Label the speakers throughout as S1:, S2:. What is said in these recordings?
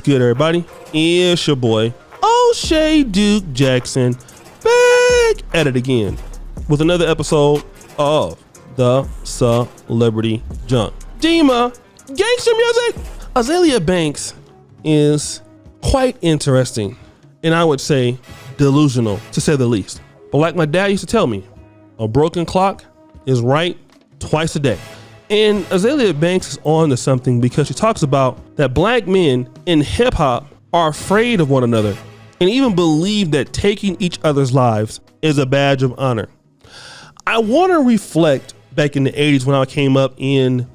S1: What's good, everybody? It's your boy, O'Shea Duke Jackson, back at it again with another episode of the Celebrity Junk. Dima, gangster music. Azealia Banks is quite interesting, and I would say delusional, to say the least. But like my dad used to tell me, a broken clock is right twice a day. And Azealia Banks is on to something because she talks about that black men in hip hop are afraid of one another and even believe that taking each other's lives is a badge of honor. I want to reflect back in the 80s when I came up in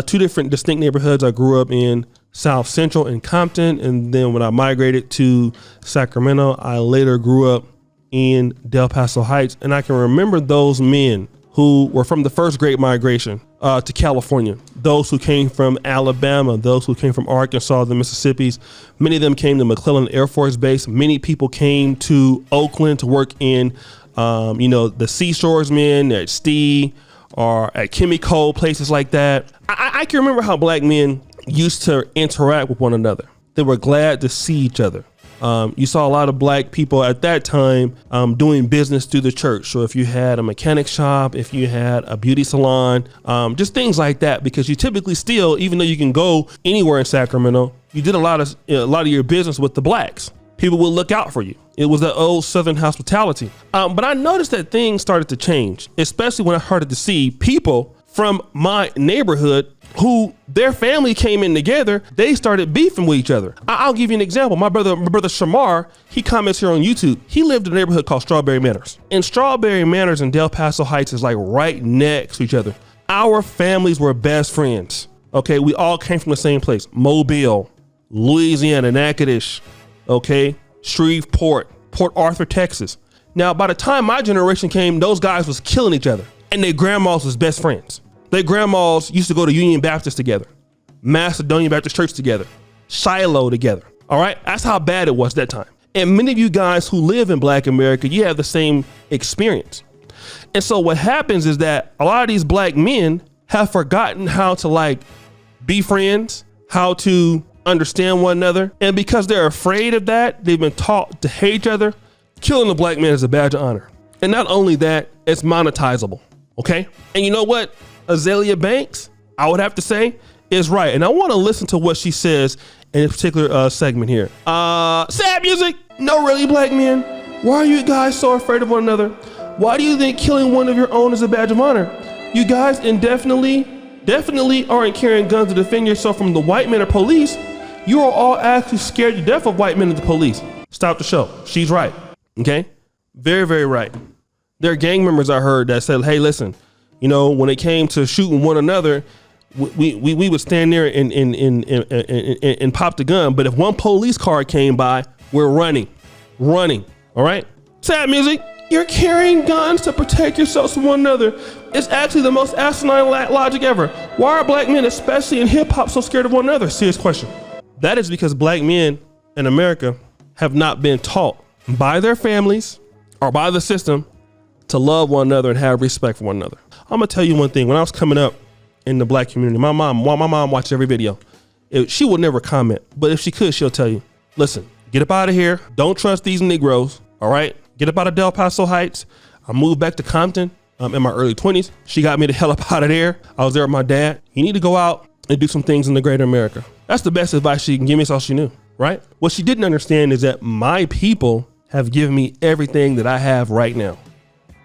S1: two different distinct neighborhoods. I grew up in South Central in Compton, and then when I migrated to Sacramento, I later grew up in Del Paso Heights. And I can remember those men who were from the first Great Migration to California, those who came from Alabama, those who came from Arkansas, the Mississippis. Many of them came to McClellan Air Force Base. Many people came to Oakland to work in, the seashores men at Stee or at Chemical, places like that. I can remember how black men used to interact with one another. They were glad to see each other. You saw a lot of black people at that time doing business through the church. So if you had a mechanic shop, if you had a beauty salon, just things like that, because you typically still, even though you can go anywhere in Sacramento, you did a lot of your business with the blacks. People would look out for you. It was that old Southern hospitality. But I noticed that things started to change, especially when I started to see people from my neighborhood who their family came in together, they started beefing with each other. I'll give you an example. My brother Shamar, he comments here on YouTube. He lived in a neighborhood called Strawberry Manors. And Strawberry Manors and Del Paso Heights is like right next to each other. Our families were best friends. Okay, we all came from the same place. Mobile, Louisiana, Natchitoches, okay, Shreveport, Port Arthur, Texas. Now, by the time my generation came, those guys was killing each other, and their grandmas was best friends. Their grandmas used to go to Union Baptist together, Macedonian Baptist Church together, Shiloh together. All right, that's how bad it was that time. And many of you guys who live in Black America, you have the same experience. And so what happens is that a lot of these black men have forgotten how to be friends, how to understand one another. And because they're afraid of that, they've been taught to hate each other. Killing a black man is a badge of honor. And not only that, it's monetizable. Okay. And you know what? Azealia Banks, I would have to say, is right. And I want to listen to what she says in this particular segment here. Sad music. No, really, black men. Why are you guys so afraid of one another? Why do you think killing one of your own is a badge of honor? You guys definitely aren't carrying guns to defend yourself from the white men or police. You are all actually scared to death of white men and the police. Stop the show. She's right. Okay. Very, very right. There are gang members I heard that said, hey, listen, when it came to shooting one another, we would stand there and pop the gun. But if one police car came by, we're running. All right. Sad music. You're carrying guns to protect yourselves from one another. It's actually the most asinine logic ever. Why are black men, especially in hip hop, so scared of one another? Serious question. That is because black men in America have not been taught by their families or by the system to love one another and have respect for one another. I'm gonna tell you one thing. When I was coming up in the black community, my mom watched every video. She will never comment, but if she could, she'll tell you, listen, get up out of here. Don't trust these Negroes. All right, get up out of Del Paso Heights. I moved back to Compton in my early 20s. She got me the hell up out of there. I was there with my dad. You need to go out and do some things in the greater America. That's the best advice she can give me. That's all she knew, right? What she didn't understand is that my people have given me everything that I have right now.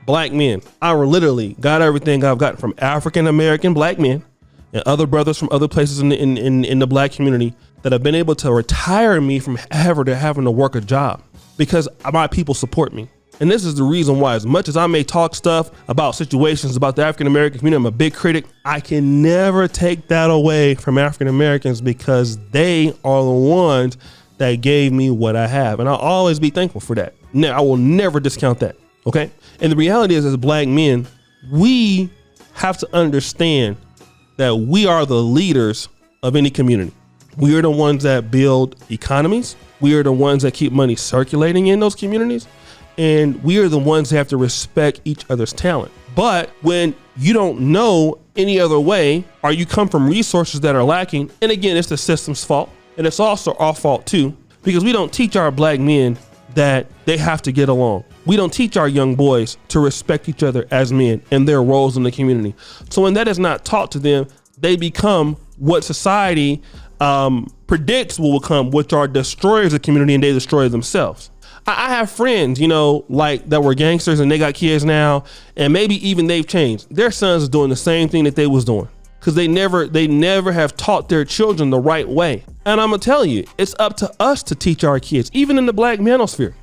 S1: Black men, I literally got everything I've gotten from African-American black men and other brothers from other places in the black community that have been able to retire me from having to work a job because my people support me. And this is the reason why, as much as I may talk stuff about situations about the African-American community, I'm a big critic, I can never take that away from African-Americans because they are the ones that gave me what I have. And I'll always be thankful for that. Now, I will never discount that. Okay. And the reality is, as black men, we have to understand that we are the leaders of any community. We are the ones that build economies. We are the ones that keep money circulating in those communities. And we are the ones that have to respect each other's talent. But when you don't know any other way, or you come from resources that are lacking, and again, it's the system's fault. And it's also our fault too, because we don't teach our black men that they have to get along. We don't teach our young boys to respect each other as men and their roles in the community. So when that is not taught to them, they become what society predicts will become, which are destroyers of the community, and they destroy themselves. I have friends, like that were gangsters and they got kids now, and maybe even they've changed. Their sons are doing the same thing that they was doing because they never have taught their children the right way. And I'm gonna tell you, it's up to us to teach our kids, even in the black manosphere.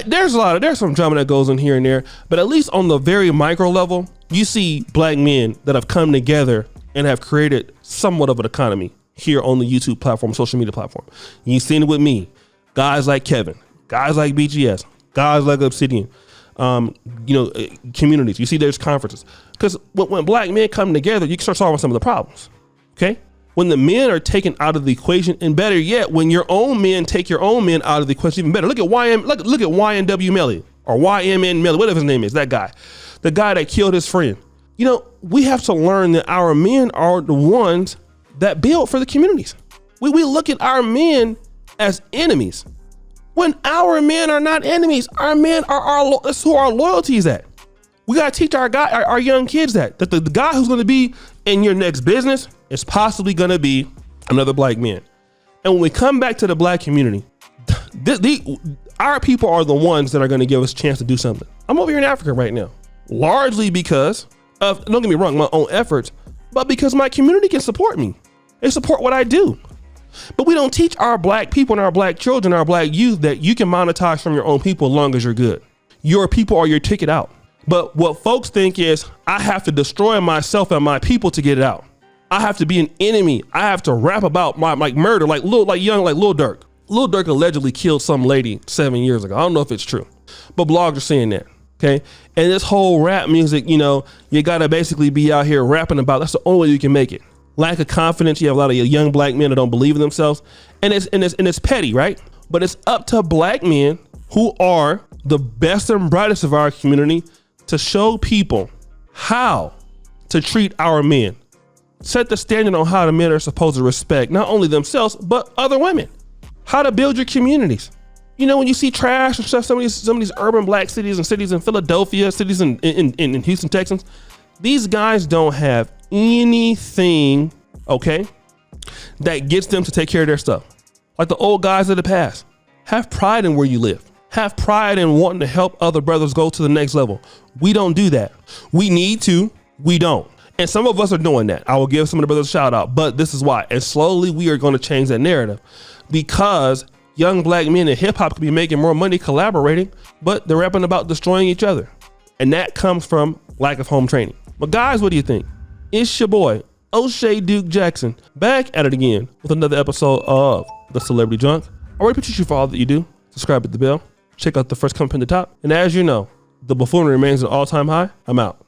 S1: There's some drama that goes on here and there, but at least on the very micro level, you see black men that have come together and have created somewhat of an economy here on the YouTube platform, social media platform. You've seen it with me, guys like Kevin, guys like BGS, guys like Obsidian, communities. You see there's conferences. Because when black men come together, you can start solving some of the problems, okay? When the men are taken out of the equation, and better yet, when your own men take your own men out of the equation, even better. Look at YNW Melly, or YMN Melly, whatever his name is, that guy. The guy that killed his friend. We have to learn that our men are the ones that build for the communities. We look at our men as enemies, when our men are not enemies. Our men are that's who our loyalty is at. We gotta teach our young kids that the guy who's gonna be in your next business is possibly gonna be another black man. And when we come back to the black community, our people are the ones that are gonna give us a chance to do something. I'm over here in Africa right now, largely because of, don't get me wrong, my own efforts, but because my community can support me. They support what I do. But we don't teach our black people and our black children, our black youth, that you can monetize from your own people as long as you're good. Your people are your ticket out. But what folks think is, I have to destroy myself and my people to get it out. I have to be an enemy. I have to rap about my murder, like Lil Durk. Lil Durk allegedly killed some lady 7 years ago. I don't know if it's true, but blogs are saying that. Okay. And this whole rap music, you gotta basically be out here rapping about, that's the only way you can make it. Lack of confidence. You have a lot of young black men that don't believe in themselves, and it's petty, right? But it's up to black men who are the best and brightest of our community to show people how to treat our men. Set the standard on how the men are supposed to respect not only themselves, but other women. How to build your communities. When you see trash and stuff, some of these urban black cities and cities in Philadelphia, cities in Houston, Texas, these guys don't have anything, okay, that gets them to take care of their stuff. Like the old guys of the past. Have pride in where you live. Have pride in wanting to help other brothers go to the next level. We don't do that. We need to, we don't. And some of us are doing that. I will give some of the brothers a shout out, but this is why. And slowly we are going to change that narrative, because young black men in hip hop could be making more money collaborating, but they're rapping about destroying each other. And that comes from lack of home training. But guys, what do you think? It's your boy, O'Shea Duke Jackson, back at it again with another episode of The Celebrity Junk. I already appreciate you for all that you do. Subscribe at the bell. Check out the first comment in the top. And as you know, the buffoonery remains an all-time high. I'm out.